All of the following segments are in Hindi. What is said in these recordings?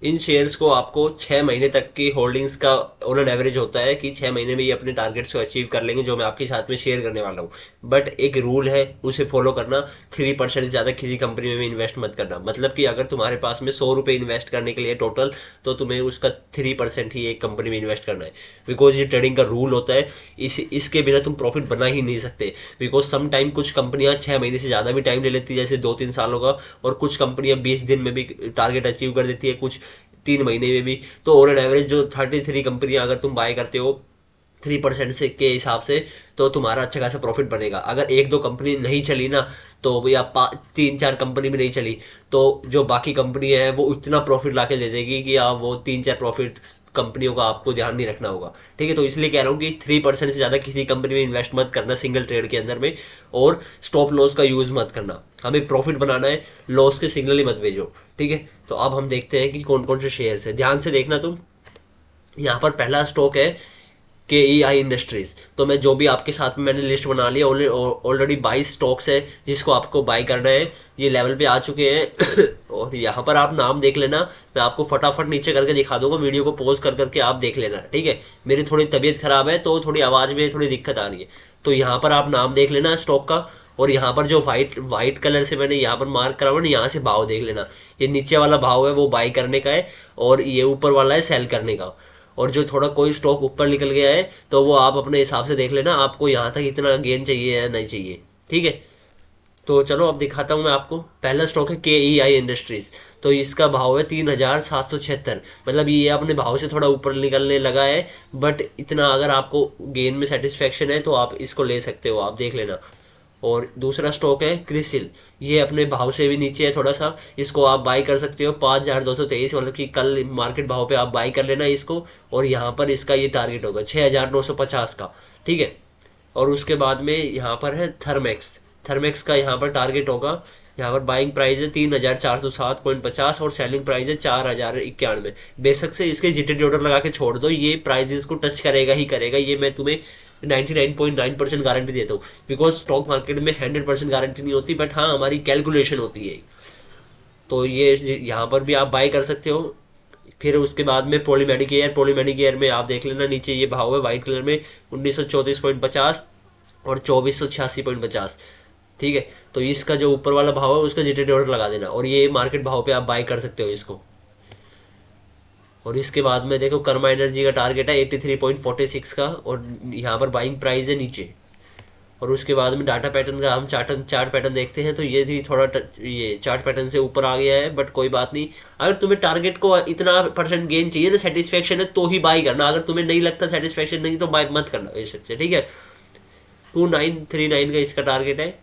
इन शेयर्स को आपको 6 महीने तक की होल्डिंग्स का ऑन एन एवरेज होता है कि 6 महीने में ये अपने टारगेट्स को अचीव कर लेंगे, जो मैं आपके साथ में शेयर करने वाला हूँ। बट एक रूल है, उसे फॉलो करना। 3% से ज़्यादा किसी कंपनी में भी इन्वेस्ट मत करना। मतलब कि अगर तुम्हारे पास में 100 रुपये इन्वेस्ट करने के लिए टोटल, तो तुम्हें उसका 3% ही एक कंपनी में इन्वेस्ट करना है। बिकॉज ये ट्रेडिंग का रूल होता है। इसके बिना तुम प्रॉफिट बना ही नहीं सकते। बिकॉज सम टाइम कुछ कंपनियां 6 महीने से ज़्यादा भी टाइम ले लेती है, जैसे 2-3 सालों का। और कुछ कंपनियां 20 दिन में भी टारगेट अचीव कर देती है, कुछ 3 महीने में भी। तो ऑन एन एवरेज जो 33 कंपनियां अगर तुम बाय करते हो 3% से के हिसाब से, तो तुम्हारा अच्छा खासा प्रॉफिट बनेगा। अगर एक दो कंपनी नहीं चली ना, तो या 3-4 कंपनी भी नहीं चली, तो जो बाकी कंपनी है वो इतना प्रॉफिट ला के दे देगी कि आप वो 3-4 प्रॉफिट कंपनियों का आपको ध्यान नहीं रखना होगा। ठीक है, तो इसलिए कह रहा हूँ कि 3% से ज़्यादा किसी कंपनी में इन्वेस्ट मत करना सिंगल ट्रेड के अंदर में। और स्टॉप लॉस का यूज़ मत करना। हमें प्रॉफिट बनाना है, लॉस के सिग्नल ही मत भेजो। ठीक है, तो अब हम देखते हैं कि कौन कौन से शेयर्स है। ध्यान से देखना तुम। यहाँ पर पहला स्टॉक है KEI इंडस्ट्रीज। तो मैं जो भी आपके साथ में मैंने लिस्ट बना लिया, ऑलरेडी 22 स्टॉक्स है जिसको आपको बाई करना है। ये लेवल पे आ चुके हैं और यहाँ पर आप नाम देख लेना। मैं आपको फटाफट नीचे करके दिखा दूंगा, वीडियो को पॉज कर करके आप देख लेना। ठीक है, मेरी थोड़ी तबीयत खराब है तो थोड़ी आवाज़ में थोड़ी दिक्कत आ रही है। तो यहाँ पर आप नाम देख लेना स्टॉक का। और यहाँ पर जो वाइट वाइट कलर से मैंने यहाँ पर मार्क करा हुआ ना, यहाँ से भाव देख लेना। ये नीचे वाला भाव है वो बाई करने का है, और ये ऊपर वाला है सेल करने का। और जो थोड़ा कोई स्टॉक ऊपर निकल गया है तो वो आप अपने हिसाब से देख लेना, आपको यहाँ तक इतना गेन चाहिए या नहीं चाहिए। ठीक है, तो चलो अब दिखाता हूँ मैं आपको। पहला स्टॉक है KEI इंडस्ट्रीज। तो इसका भाव है 3776। मतलब ये अपने भाव से थोड़ा ऊपर निकलने लगा है, बट इतना अगर आपको गेन में सेटिस्फेक्शन है तो आप इसको ले सकते हो, आप देख लेना। और दूसरा स्टॉक है क्रिसिल। ये अपने भाव से भी नीचे है थोड़ा सा, इसको आप बाई कर सकते हो 5223, मतलब कि कल मार्केट भाव पे आप बाई कर लेना इसको। और यहाँ पर इसका ये टारगेट होगा 6950 का। ठीक है, और उसके बाद में यहाँ पर है थर्मेक्स। थर्मेक्स का यहाँ पर टारगेट होगा, यहाँ पर बाइंग प्राइस है 3407.50 और सेलिंग प्राइस है 4091। बेशक से इसके जीटीडी ऑर्डर लगा के छोड़ दो, ये प्राइजेस को टच करेगा ही करेगा। ये मैं तुम्हें 99.9% गारंटी देता हूँ। बिकॉज स्टॉक मार्केट में 100% गारंटी नहीं होती, बट हाँ हमारी कैलकुलेशन होती है। तो ये यहाँ पर भी आप बाय कर सकते हो। फिर उसके बाद में पॉली मेडिकेयर में आप देख लेना, नीचे ये भाव है वाइट कलर में 1934.50 और 2486.50। ठीक है, तो इसका जो ऊपर वाला भाव है उसका जीटीडी ऑर्डर लगा देना, और ये मार्केट भाव पे आप बाय कर सकते हो इसको। और इसके बाद में देखो कर्मा एनर्जी का टारगेट है 83.46 का, और यहाँ पर बाइंग प्राइस है नीचे। और उसके बाद में डाटा पैटर्न का हम चार्ट पैटर्न देखते हैं, तो ये भी थोड़ा ये चार्ट पैटर्न से ऊपर आ गया है, बट कोई बात नहीं। अगर तुम्हें टारगेट को इतना परसेंट गेन चाहिए ना, सेटिस्फेक्शन है, तो ही बाई करना। अगर तुम्हें नहीं लगता सेटिस्फेक्शन नहीं, तो बाई मत करना इससे। ठीक है, 2939 का इसका टारगेट है।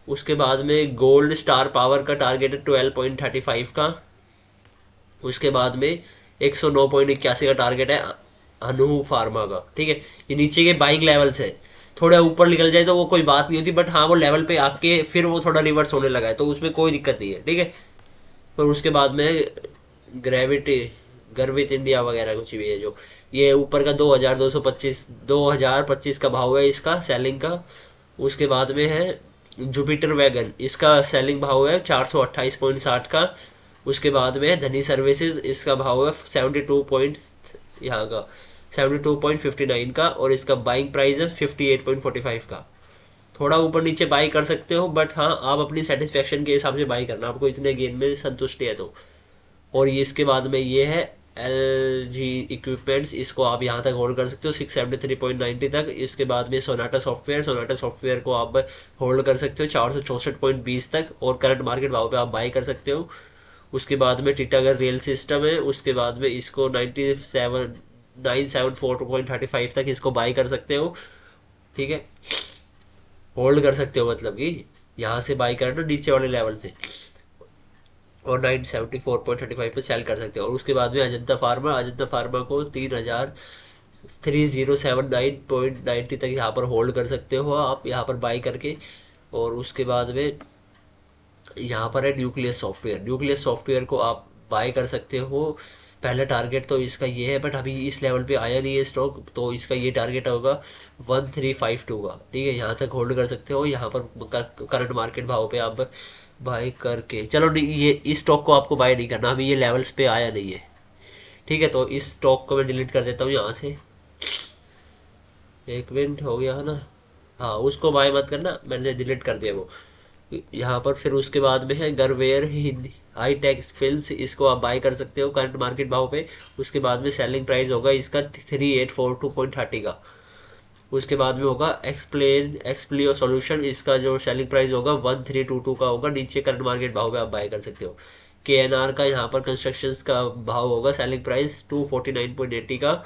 उसके बाद में गोल्ड स्टार पावर का टारगेट है 12.35 का। उसके बाद में 109.81 का टारगेट है अनु फार्मा का। ठीक है, ये नीचे के बाइंग लेवल से थोड़ा ऊपर निकल जाए तो वो कोई बात नहीं होती, बट हाँ वो लेवल पे आपके फिर वो थोड़ा रिवर्स होने लगा है, तो उसमें कोई दिक्कत नहीं है। ठीक है, पर उसके बाद में ग्रेविटी गर्वित इंडिया वगैरह कुछ भी है जो, ये ऊपर का 2025 का भाव है इसका सेलिंग का। उसके बाद में है जुपिटर वैगन, इसका सेलिंग भाव है 428.60 का। उसके बाद में है धनी सर्विसेज, इसका भाव है 72 पॉइंट यहाँ का 72.59 का, और इसका बाइंग प्राइस है 58.45 का। थोड़ा ऊपर नीचे बाई कर सकते हो, बट हाँ आप अपनी सेटिस्फेक्शन के हिसाब से बाई करना, आपको इतने गेन में संतुष्टि है तो। और ये इसके बाद में ये है LG इक्विपमेंट्स, इसको आप यहाँ तक होल्ड कर सकते हो 673.90 तक। इसके बाद में सोनाटा सॉफ्टवेयर को आप होल्ड कर सकते हो 464.20 तक, और करंट मार्केट भाव पे आप बाई कर सकते हो। उसके बाद में टीटागढ़ रेल सिस्टम है, उसके बाद में इसको 974.35 तक इसको बाई कर सकते हो। ठीक है, होल्ड कर सकते हो, मतलब कि यहाँ से बाई करना नीचे वाले लेवल से, और 974.35 पे सेल कर सकते हो। और उसके बाद में अजंता फार्मा को 3079.90 तक यहाँ पर होल्ड कर सकते हो आप, यहाँ पर बाई करके। और उसके बाद में यहाँ पर है न्यूक्लियस सॉफ्टवेयर को आप बाय कर सकते हो। पहला टारगेट तो इसका ये है, बट अभी इस लेवल पे आया नहीं है स्टॉक, तो इसका ये टारगेट होगा 1352 का। ठीक है, यहाँ तक होल्ड कर सकते हो। यहाँ पर करंट मार्केट भाव पे आप बाय करके चलो नहीं, ये इस स्टॉक को आपको बाय नहीं करना, अभी ये लेवल्स पे आया नहीं है। ठीक है, तो इस स्टॉक को मैं डिलीट कर देता हूँ यहाँ से। 1 मिनट हो गया है ना। हाँ, उसको बाय मत करना, मैंने डिलीट कर दिया वो। यहाँ पर फिर उसके बाद में है गरवेयर हिंदी हाई टेक फिल्म्स, इसको आप बाय कर सकते हो करंट मार्केट भाव पे। उसके बाद में सेलिंग प्राइस होगा इसका 3842.30 का। उसके बाद में होगा एक्सप्लियो सॉल्यूशन, इसका जो सेलिंग प्राइस होगा 1322 का होगा, नीचे करंट मार्केट भाव पे आप बाय कर सकते हो। KNR का यहाँ पर कंस्ट्रक्शन का भाव होगा सेलिंग प्राइस 249.80 का।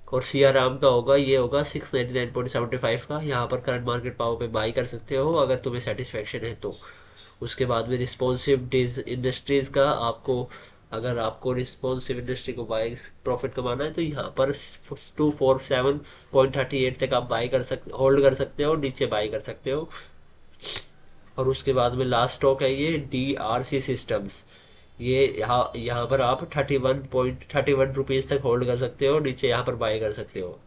और सियाराम का होगा, ये होगा 699.75 का। यहाँ पर करंट मार्केट भाव पे बाई कर सकते हो अगर तुम्हें सेटिस्फेक्शन है तो। उसके बाद में रिस्पॉन्सिव इंडस्ट्रीज का आपको, अगर आपको रिस्पॉन्सिव इंडस्ट्री को बाई प्रॉफिट कमाना है तो यहाँ पर 247.38 तक आप बाई कर सकते, होल्ड कर सकते हो, नीचे बाई कर सकते हो। और उसके बाद में लास्ट स्टॉक है ये DRC सिस्टम्स, ये यहाँ पर आप 31.31 रुपीज़ तक होल्ड कर सकते हो, नीचे यहाँ पर बाय कर सकते हो।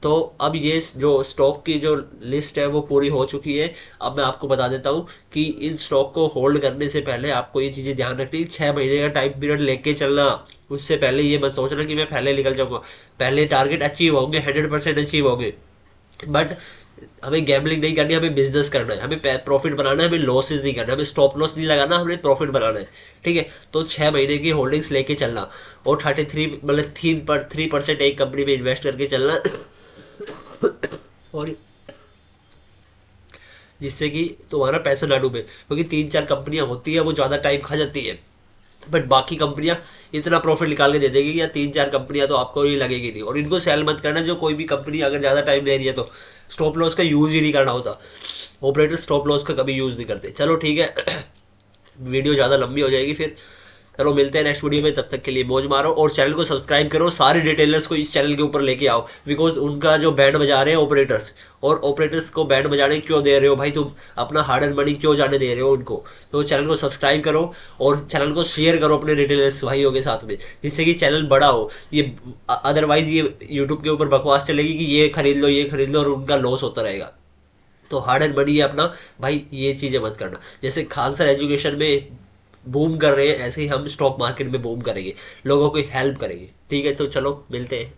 तो अब ये जो स्टॉक की जो लिस्ट है वो पूरी हो चुकी है। अब मैं आपको बता देता हूँ कि इन स्टॉक को होल्ड करने से पहले आपको ये चीज़ें ध्यान रखनी, 6 महीने का टाइम पीरियड लेके चलना। उससे पहले ये मत सोचना कि मैं पहले निकल जाऊंगा, पहले टारगेट अचीव होंगे, 100% अचीव होंगे, बट हमें गैम्बलिंग नहीं करनी, हमें बिजनेस करना है, हमें प्रॉफिट बनाना है, हमें लॉसेस नहीं करना, हमें स्टॉप लॉस नहीं लगाना, हमें प्रॉफिट बनाना है। ठीक है, तो 6 महीने की होल्डिंग्स लेके चलना और 3% एक कंपनी में इन्वेस्ट करके चलना और जिससे कि तुम्हारा पैसा ना डूबे, क्योंकि 3-4 कंपनियां होती है वो ज़्यादा टाइम खा जाती है, बट बाकी कंपनियां इतना प्रॉफिट निकाल के दे देगी या 3-4 कंपनियां तो आपको ही लगेगी नहीं। और इनको सेल मत करना, जो कोई भी कंपनी अगर ज़्यादा टाइम ले रही है तो स्टॉप लॉस का यूज़ ही नहीं करना होता, ऑपरेटर स्टॉप लॉस का कभी यूज़ नहीं करते। चलो ठीक है वीडियो ज़्यादा लंबी हो जाएगी फिर, चलो मिलते हैं नेक्स्ट वीडियो में, तब तक के लिए मौज मारो और चैनल को सब्सक्राइब करो, सारे डिटेलर्स को इस चैनल के ऊपर लेके आओ, बिकॉज उनका जो बैंड बजा रहे हैं ऑपरेटर्स, और ऑपरेटर्स को बैंड बजाने क्यों दे रहे हो भाई, तुम अपना हार्ड एंड मनी क्यों जाने दे रहे हो उनको। तो चैनल को सब्सक्राइब करो और चैनल को शेयर करो अपने डिटेलर्स भाइयों के साथ में, जिससे कि चैनल बड़ा हो। ये अदरवाइज ये यूट्यूब के ऊपर बकवास चलेगी कि ये खरीद लो ये खरीद लो और उनका लॉस होता रहेगा। तो हार्ड एंड मनी है अपना भाई, ये चीज़ें मत करना। जैसे खालसा एजुकेशन में बूम कर रहे हैं, ऐसे ही हम स्टॉक मार्केट में बूम करेंगे, लोगों की हेल्प करेंगे। ठीक है, तो चलो मिलते हैं।